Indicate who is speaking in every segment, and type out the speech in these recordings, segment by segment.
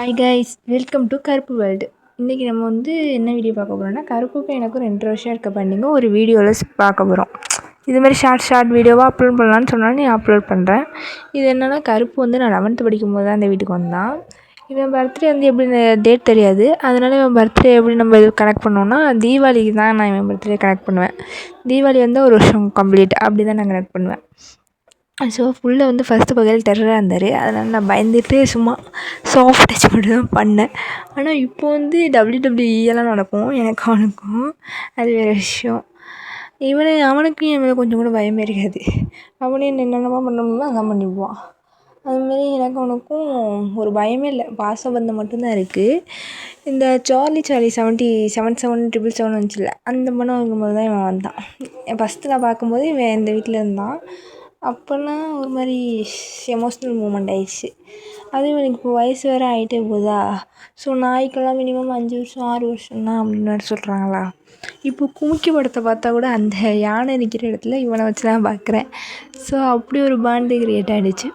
Speaker 1: Hi guys, welcome to கருப்பு world. இன்றைக்கி நம்ம என்ன வீடியோ பார்க்க போகிறோம்னா, கருப்புக்கும் எனக்கும் 2 வருஷம் இருக்க பண்ணிங்க ஒரு வீடியோவில் பார்க்க போகிறோம். இதுமாதிரி ஷார்ட் வீடியோவாக அப்லோட் பண்ணலான்னு சொன்னாலும் நீ அப்லோட் பண்ணுறேன். இது என்னென்னா, கருப்பு நான் 11th படிக்கும்போது தான் இந்த வீட்டுக்கு வந்தான். இவன் பர்த்டே எப்படி டேட் தெரியாது. அதனால் இவன் பர்த்டே எப்படி நம்ம இது கனெக்ட் பண்ணோன்னா, தீபாவளிக்கு தான் நான் இவன் பர்த்டே கனெக்ட் பண்ணுவேன். தீபாவளி ஒரு வருஷம் கம்ப்ளீட் அப்படி தான் நான் கனெக்ட் பண்ணுவேன். ஸோ ஃபுல்லாக ஃபஸ்ட்டு பகல் டெரராக இருந்தார். அதனால் நான் பயந்துட்டு சும்மா சாஃப்ட் டச் மட்டும் தான் பண்ணேன். ஆனால் இப்போ WWE எல்லாம் நடக்கும் எனக்கு அவனுக்கும். அது வேறு விஷயம். அவனுக்கும் என் மேலே கொஞ்சம் கூட பயமே இருக்காது. அவனே என்னென்னமோ பண்ணணும்னா அதான் பண்ணிக்குவான். அதுமாரி எனக்கு அவனுக்கும் ஒரு பயமே இல்லை, பாசபந்தம் மட்டும்தான் இருக்குது. இந்த சார்லி 777777 வந்துச்சுல்ல, அந்த படம் இருக்கும்போது தான் இவன் வந்தான். ஃபஸ்ட்டு நான் பார்க்கும்போது இவன் இந்த வீட்டில் இருந்தான். அப்போல்லாம் ஒரு மாதிரி எமோஷ்னல் மூமெண்ட் ஆயிடுச்சு. அதுவும் எனக்கு இப்போ வயசு வேறு ஆகிட்டே போகுதா. ஸோ நாய்க்கெல்லாம் மினிமம் 5 வருஷம் 6 வருஷம் தான் அப்படின்னு வேறு சொல்கிறாங்களா. இப்போ கும்கி படத்தை பார்த்தா கூட அந்த யானை நிற்கிற இடத்துல இவனை வச்சு தான் பார்க்குறேன். ஸோ அப்படி ஒரு பாண்டு கிரியேட் ஆகிடுச்சு.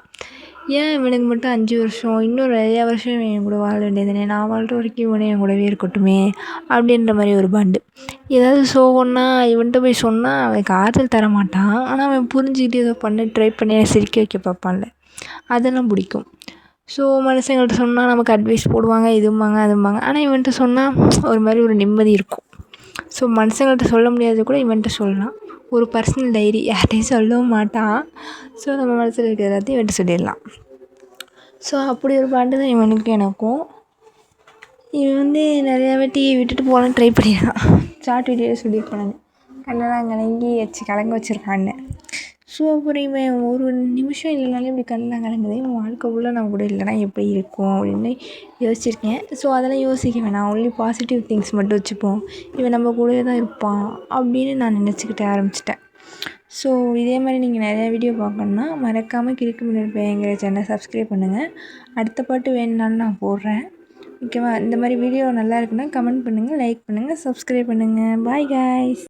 Speaker 1: ஏன் இவனுக்கு மட்டும் 5 வருஷம், இன்னும் நிறையா வருஷம் இவன் என் கூட வாழ வேண்டியதுனே, நான் வாழ்கிற வரைக்கும் இவனே என் கூடவே இருக்கட்டுமே அப்படின்ற மாதிரி ஒரு பாண்டு. ஏதாவது சோகம்னா இவன்கிட்ட போய் சொன்னால் அவனுக்கு ஆறுதல் தர மாட்டான். ஆனால் அவன் புரிஞ்சுக்கிட்டு ஏதோ பண்ண ட்ரை பண்ணி சிரிக்க வைக்க பார்ப்பான்ல, அதெல்லாம் பிடிக்கும். ஸோ மனுஷங்கள்ட்ட சொன்னால் நமக்கு அட்வைஸ் போடுவாங்க, இதும்பாங்க அதும்பாங்க. ஆனால் இவன்கிட்ட சொன்னால் ஒரு மாதிரி ஒரு நிம்மதி இருக்கும். ஸோ மனுஷங்கள்ட்ட சொல்ல முடியாத கூட இவன்கிட்ட சொல்லலாம். ஒரு பர்சனல் டைரி யார்கிட்டையும் சொல்லவும் மாட்டான். ஸோ நம்ம மனசில் இருக்கிற எல்லாத்தையும் இவன்கிட்ட சொல்லிடலாம். ஸோ அப்படி ஒரு பாண்டு தான் இவனுக்கும் எனக்கும். இவன் நிறையா வாட்டி விட்டுட்டு போகலான்னு ட்ரை பண்ணிடுறான். ஷார்ட் வீடியோவில் சொல்லியிருப்பானு, கண்ணெல்லாம் கலங்க வச்சுருக்கான்னு. ஸோ அப்புறம் இவன் ஒரு நிமிஷம் இல்லைனாலும் இப்படி கண்ணெலாம் கலங்குது, இவன் வாழ்க்கை ஃபுல்லாக நம்ம கூட இல்லைனா எப்படி இருக்கும் அப்படின்னு யோசிச்சிருக்கேன். ஸோ அதெல்லாம் யோசிக்க வேணாம், ஒன்லி பாசிட்டிவ் திங்ஸ் மட்டும் வச்சுப்போம். இவன் நம்ம கூடவே தான் இருப்பான் அப்படின்னு நான் நினச்சிக்கிட்ட ஆரம்பிச்சிட்டேன். ஸோ இதே மாதிரி நீங்கள் நிறையா வீடியோ பார்க்கணுன்னா மறக்காமல் கிறுக்கு மின்னல் பேய்ங்கிற சேனலை சப்ஸ்கிரைப் பண்ணுங்கள். அடுத்த பாட்டு வேணுனாலும் நான் போடுறேன். ஓகேவா? இந்த மாதிரி வீடியோ நல்லா இருக்குன்னா கமெண்ட் பண்ணுங்கள், லைக் பண்ணுங்கள், சப்ஸ்கிரைப் பண்ணுங்கள். Bye guys.